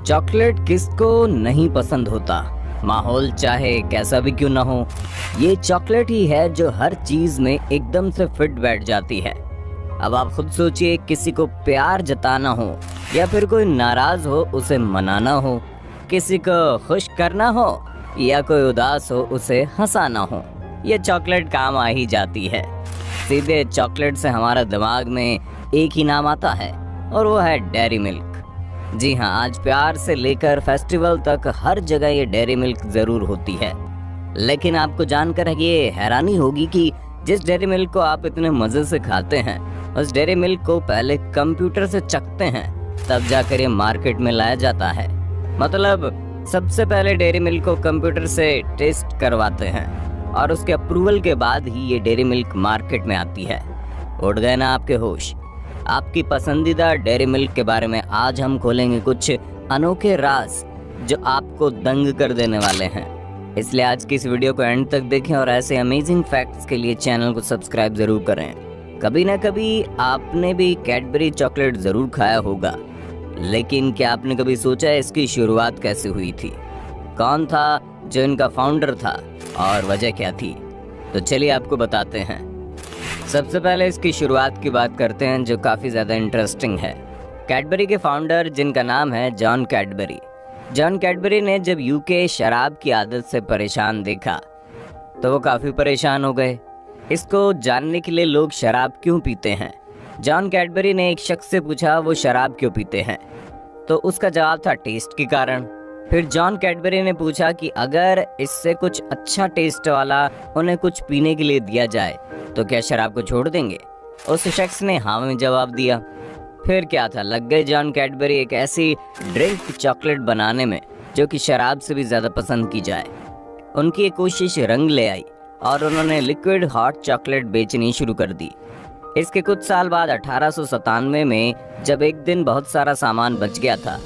Chocolate किसको नहीं पसंद होता, माहौल चाहे कैसा भी क्यों ना हो। ये चॉकलेट ही है जो हर चीज में एकदम से फिट बैठ जाती है। अब आप खुद सोचिए, किसी को प्यार जताना हो या फिर कोई नाराज हो उसे मनाना हो, किसी को खुश करना हो या कोई उदास हो उसे हंसाना हो, ये चॉकलेट काम आ ही जाती है। सीधे चॉकलेट से हमारा दिमाग में एक ही नाम आता है और वो है डेयरी मिल्क। जी हाँ, आज प्यार से लेकर फेस्टिवल तक हर जगह ये डेयरी मिल्क जरूर होती है। लेकिन आपको जानकर ये हैरानी होगी कि जिस डेयरी मिल्क को आप इतने मजे से खाते हैं, उस डेयरी मिल्क को पहले कंप्यूटर से चखते हैं, तब जाकर ये मार्केट में लाया जाता है। मतलब सबसे पहले डेयरी मिल्क को कंप्यूटर से टेस्ट करवाते हैं और उसके अप्रूवल के बाद ही ये डेयरी मिल्क मार्केट में आती है। उड़ गए ना आपके होश? आपकी पसंदीदा डेयरी मिल्क के बारे में आज हम खोलेंगे कुछ अनोखे राज जो आपको दंग कर देने वाले हैं। इसलिए आज की इस वीडियो को एंड तक देखें और ऐसे अमेजिंग फैक्ट्स के लिए चैनल को सब्सक्राइब जरूर करें। कभी ना कभी आपने भी कैडबरी चॉकलेट जरूर खाया होगा, लेकिन क्या आपने कभी सोचा है इसकी शुरुआत कैसे हुई थी? कौन था जो इनका फाउंडर था और वजह क्या थी? तो चलिए आपको बताते हैं। सबसे पहले इसकी शुरुआत की बात करते हैं जो काफ़ी ज़्यादा इंटरेस्टिंग है। कैडबरी के फाउंडर जिनका नाम है जॉन कैडबरी। जॉन कैडबरी ने जब यूके शराब की आदत से परेशान देखा तो वो काफ़ी परेशान हो गए। इसको जानने के लिए लोग शराब क्यों पीते हैं, जॉन कैडबरी ने एक शख्स से पूछा वो शराब क्यों पीते हैं, तो उसका जवाब था टेस्ट के कारण। फिर जॉन कैडबरी ने पूछा कि अगर इससे कुछ अच्छा टेस्ट वाला उन्हें कुछ पीने के लिए दिया जाए तो क्या शराब को छोड़ देंगे? उस शख्स ने हाँ में जवाब दिया। फिर क्या था, लग गए जॉन कैडबरी एक ऐसी ड्रिंक चॉकलेट बनाने में जो कि शराब से भी ज़्यादा पसंद की जाए। उनकी ये कोशिश रंग ले आई और उन्होंने लिक्विड हॉट चॉकलेट बेचनी शुरू कर दी। इसके कुछ साल बाद 1897 में जब एक दिन बहुत सारा सामान बच गया था,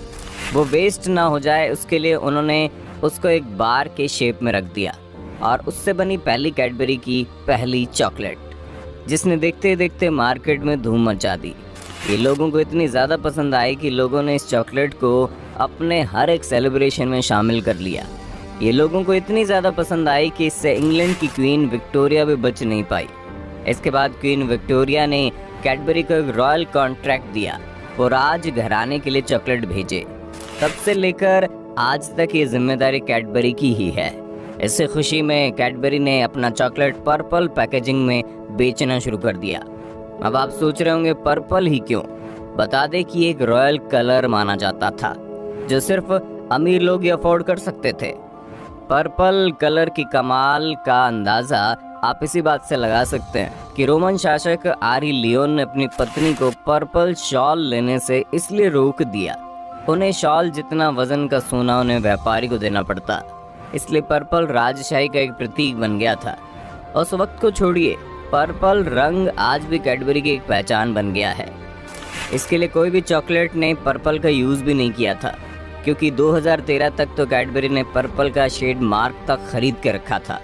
वो वेस्ट ना हो जाए उसके लिए उन्होंने उसको एक बार के शेप में रख दिया और उससे बनी पहली कैडबरी की पहली चॉकलेट, जिसने देखते देखते मार्केट में धूम मचा दी। ये लोगों को इतनी ज़्यादा पसंद आई कि लोगों ने इस चॉकलेट को अपने हर एक सेलिब्रेशन में शामिल कर लिया। ये लोगों को इतनी ज़्यादा पसंद आई कि इससे इंग्लैंड की क्वीन विक्टोरिया भी बच नहीं पाई। इसके बाद क्वीन विक्टोरिया ने कैडबरी को एक रॉयल कॉन्ट्रैक्ट दिया, वो राज घराने के लिए चॉकलेट भेजे। तब से लेकर आज तक ये जिम्मेदारी कैडबरी की ही है। इससे खुशी में कैडबरी ने अपना चॉकलेट पर्पल पैकेजिंग में बेचना शुरू कर दिया। अब आप सोच रहे होंगे पर्पल ही क्यों? बता दें कि एक रॉयल कलर माना जाता था जो सिर्फ अमीर लोग ही अफोर्ड कर सकते थे। पर्पल कलर की कमाल का अंदाज़ा आप इसी बात से लगा सकते हैं कि रोमन शासक आरी लियोन ने अपनी पत्नी को पर्पल शॉल लेने से इसलिए रोक दिया। उन्हें शॉल जितना वजन का सोना उन्हें व्यापारी को देना पड़ता, इसलिए पर्पल राजशाही का एक प्रतीक बन गया था। उस वक्त को छोड़िए, पर्पल रंग आज भी कैडबरी की एक पहचान बन गया है। इसके लिए कोई भी चॉकलेट ने पर्पल का यूज़ भी नहीं किया था, क्योंकि 2013 तक तो कैडबरी ने पर्पल का शेड मार्क तक खरीद के रखा था।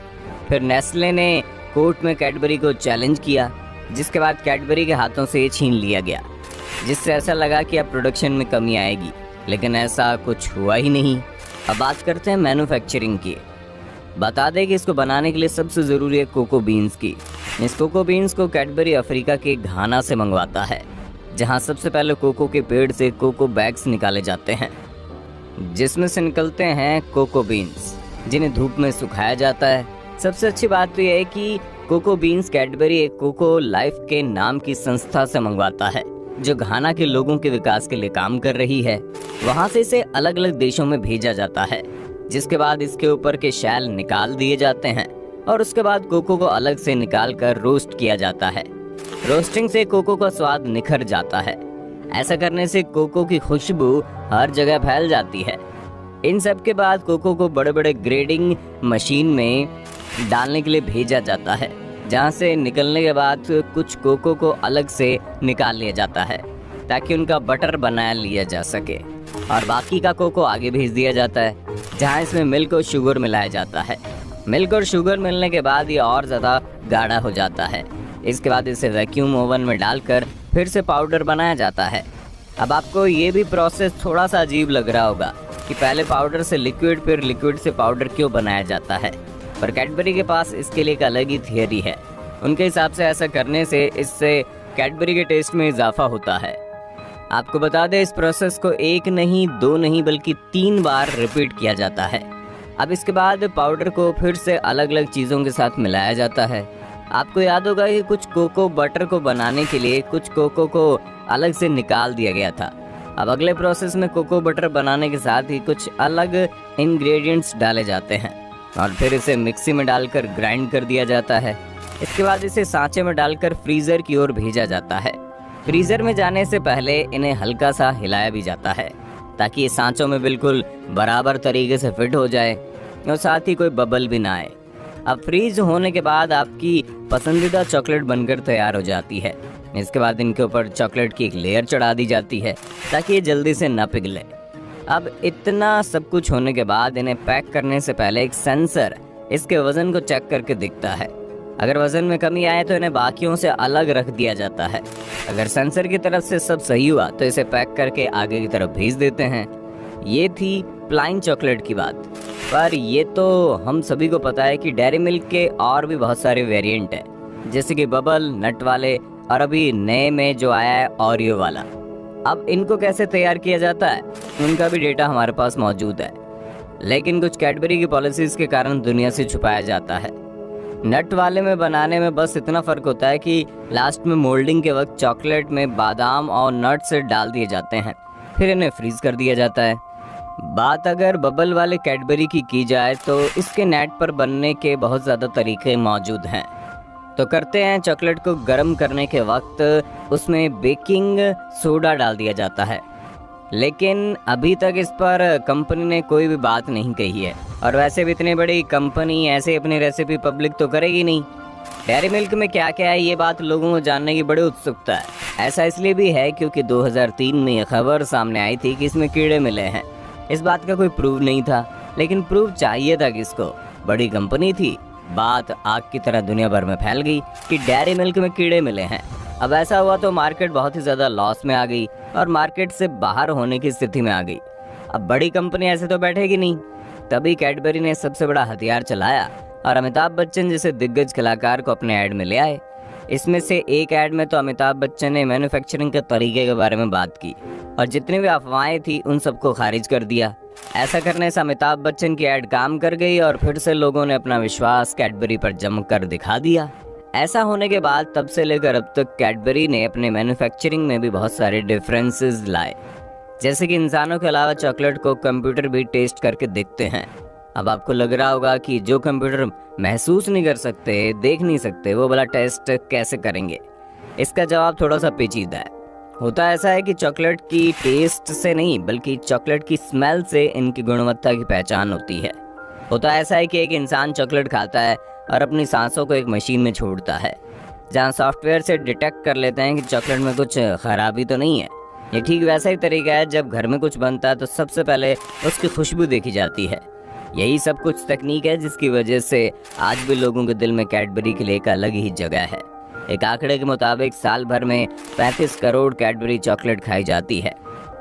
फिर नेस्ले ने कोर्ट में कैडबरी को चैलेंज किया, जिसके बाद कैडबरी के हाथों से ये छीन लिया गया, जिससे ऐसा लगा कि अब प्रोडक्शन में कमी आएगी, लेकिन ऐसा कुछ हुआ ही नहीं। अब बात करते हैं मैन्युफैक्चरिंग की। बता दें कि इसको बनाने के लिए सबसे ज़रूरी है कोको बीन्स की। इस कोको बीन्स को कैडबरी अफ्रीका के घाना से मंगवाता है, जहां सबसे पहले कोको के पेड़ से कोको बैग्स निकाले जाते हैं, जिसमें से निकलते हैं कोको बीन्स, जिन्हें धूप में सुखाया जाता है। सबसे अच्छी बात तो यह है कि कोको बीन्स कैडबरी एक कोको लाइफ के नाम की संस्था से मंगवाता है, जो घाना के लोगों के विकास के लिए काम कर रही है। वहां से इसे अलग अलग देशों में भेजा जाता है, जिसके बाद इसके ऊपर के शैल निकाल दिए जाते हैं और उसके बाद कोको को अलग से निकाल कर रोस्ट किया जाता है। रोस्टिंग से कोको का स्वाद निखर जाता है। ऐसा करने से कोको की खुशबू हर जगह फैल जाती है। इन सब के बाद कोको को बड़े बड़े ग्रेडिंग मशीन में डालने के लिए भेजा जाता है, जहाँ से निकलने के बाद कुछ कोको को अलग से निकाल लिया जाता है ताकि उनका बटर बना लिया जा सके, और बाकी का कोको आगे भेज दिया जाता है, जहाँ इसमें मिल्क और शुगर मिलाया जाता है। मिल्क और शुगर मिलने के बाद ये और ज़्यादा गाढ़ा हो जाता है। इसके बाद इसे वैक्यूम ओवन में डालकर फिर से पाउडर बनाया जाता है। अब आपको ये भी प्रोसेस थोड़ा सा अजीब लग रहा होगा कि पहले पाउडर से लिक्विड फिर लिक्विड से पाउडर क्यों बनाया जाता है, पर कैडबरी के पास इसके लिए एक अलग ही थियरी है। उनके हिसाब से ऐसा करने से इससे कैडबरी के टेस्ट में इजाफा होता है। आपको बता दें, इस प्रोसेस को 1 नहीं 2 नहीं बल्कि 3 बार रिपीट किया जाता है। अब इसके बाद पाउडर को फिर से अलग अलग चीज़ों के साथ मिलाया जाता है। आपको याद होगा कि कुछ कोको बटर को बनाने के लिए कुछ कोको को अलग से निकाल दिया गया था। अब अगले प्रोसेस में कोको बटर बनाने के साथ ही कुछ अलग इंग्रेडिएंट्स डाले जाते हैं और फिर इसे मिक्सी में डालकर ग्राइंड कर दिया जाता है। इसके बाद इसे सांचे में डालकर फ्रीज़र की ओर भेजा जाता है। फ्रीज़र में जाने से पहले इन्हें हल्का सा हिलाया भी जाता है ताकि ये सांचों में बिल्कुल बराबर तरीके से फिट हो जाए और साथ ही कोई बबल भी ना आए। अब फ्रीज होने के बाद आपकी पसंदीदा चॉकलेट बनकर तैयार हो जाती है। इसके बाद इनके ऊपर चॉकलेट की एक लेयर चढ़ा दी जाती है ताकि ये जल्दी से न पिघले। अब इतना सब कुछ होने के बाद इन्हें पैक करने से पहले एक सेंसर इसके वज़न को चेक करके दिखता है। अगर वज़न में कमी आए तो इन्हें बाकियों से अलग रख दिया जाता है। अगर सेंसर की तरफ से सब सही हुआ तो इसे पैक करके आगे की तरफ भेज देते हैं। ये थी प्लाइन चॉकलेट की बात। पर ये तो हम सभी को पता है कि डेयरी मिल्क के और भी बहुत सारे वेरिएंट हैं, जैसे कि बबल, नट वाले और अभी नए में जो आया है ओरियो वाला। अब इनको कैसे तैयार किया जाता है उनका भी डेटा हमारे पास मौजूद है, लेकिन कुछ कैडबरी की पॉलिसीज़ के कारण दुनिया से छुपाया जाता है। नट वाले में बनाने में बस इतना फ़र्क होता है कि लास्ट में मोल्डिंग के वक्त चॉकलेट में बादाम और नट्स डाल दिए जाते हैं, फिर इन्हें फ्रीज़ कर दिया जाता है। बात अगर बबल वाले कैडबरी की जाए तो इसके नेट पर बनने के बहुत ज़्यादा तरीके मौजूद हैं। तो करते हैं, चॉकलेट को गर्म करने के वक्त उसमें बेकिंग सोडा डाल दिया जाता है, लेकिन अभी तक इस पर कंपनी ने कोई भी बात नहीं कही है। और वैसे भी इतनी बड़ी कंपनी ऐसे अपनी रेसिपी पब्लिक तो करेगी नहीं। डेयरी मिल्क में क्या क्या है ये बात लोगों को जानने की बड़ी उत्सुकता है। ऐसा इसलिए भी है क्योंकि 2003 में ये खबर सामने आई थी कि इसमें कीड़े मिले हैं। इस बात का कोई प्रूफ नहीं था, लेकिन प्रूफ चाहिए था किसको? बड़ी कंपनी थी। बात आग की तरह दुनिया भर में फैल गई कि डेयरी मिल्क में कीड़े मिले हैं। अब ऐसा हुआ तो मार्केट बहुत ही ज़्यादा लॉस में आ गई और मार्केट से बाहर होने की स्थिति में आ गई। अब बड़ी कंपनी ऐसे तो बैठेगी नहीं। तभी कैडबरी ने सबसे बड़ा हथियार चलाया और अमिताभ बच्चन जैसे दिग्गज कलाकार को अपने ऐड में ले आए। इसमें से एक ऐड में तो अमिताभ बच्चन ने मैन्युफैक्चरिंग के तरीके के बारे में बात की और जितनी भी अफवाहें थी उन सबको खारिज कर दिया। ऐसा करने से अमिताभ बच्चन की ऐड काम कर गई और फिर से लोगों ने अपना विश्वास कैडबरी पर जमकर दिखा दिया। ऐसा होने के बाद तब से लेकर अब तक कैडबरी ने अपने मैन्युफैक्चरिंग में भी बहुत सारे डिफरेंसेस लाए, जैसे कि इंसानों के अलावा चॉकलेट को कंप्यूटर भी टेस्ट करके देखते हैं। अब आपको लग रहा होगा कि जो कंप्यूटर महसूस नहीं कर सकते, देख नहीं सकते, वो वाला टेस्ट कैसे करेंगे? इसका जवाब थोड़ा सा पेचीदा है। होता ऐसा है कि चॉकलेट की टेस्ट से नहीं बल्कि चॉकलेट की स्मेल से इनकी गुणवत्ता की पहचान होती है। होता ऐसा है कि एक इंसान चॉकलेट खाता है और अपनी सांसों को एक मशीन में छोड़ता है, जहां सॉफ्टवेयर से डिटेक्ट कर लेते हैं कि चॉकलेट में कुछ खराबी तो नहीं है। ये ठीक वैसा ही तरीका है, जब घर में कुछ बनता है तो सबसे पहले उसकी खुशबू देखी जाती है। यही सब कुछ तकनीक है जिसकी वजह से आज भी लोगों के दिल में कैडबरी के लिए एक अलग ही जगह है। एक आंकड़े के मुताबिक साल भर में 35 करोड़ कैडबरी चॉकलेट खाई जाती है।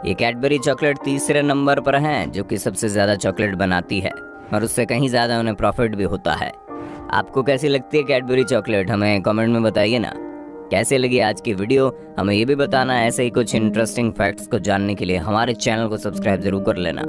ये कैडबरी चॉकलेट तीसरे नंबर पर हैं जो कि सबसे ज़्यादा चॉकलेट बनाती है और उससे कहीं ज़्यादा उन्हें प्रॉफिट भी होता है। आपको कैसी लगती है कैडबरी चॉकलेट? हमें कमेंट में बताइए ना। कैसे लगी आज की वीडियो हमें ये भी बताना। ऐसे ही कुछ इंटरेस्टिंग फैक्ट्स को जानने के लिए हमारे चैनल को सब्सक्राइब जरूर कर लेना।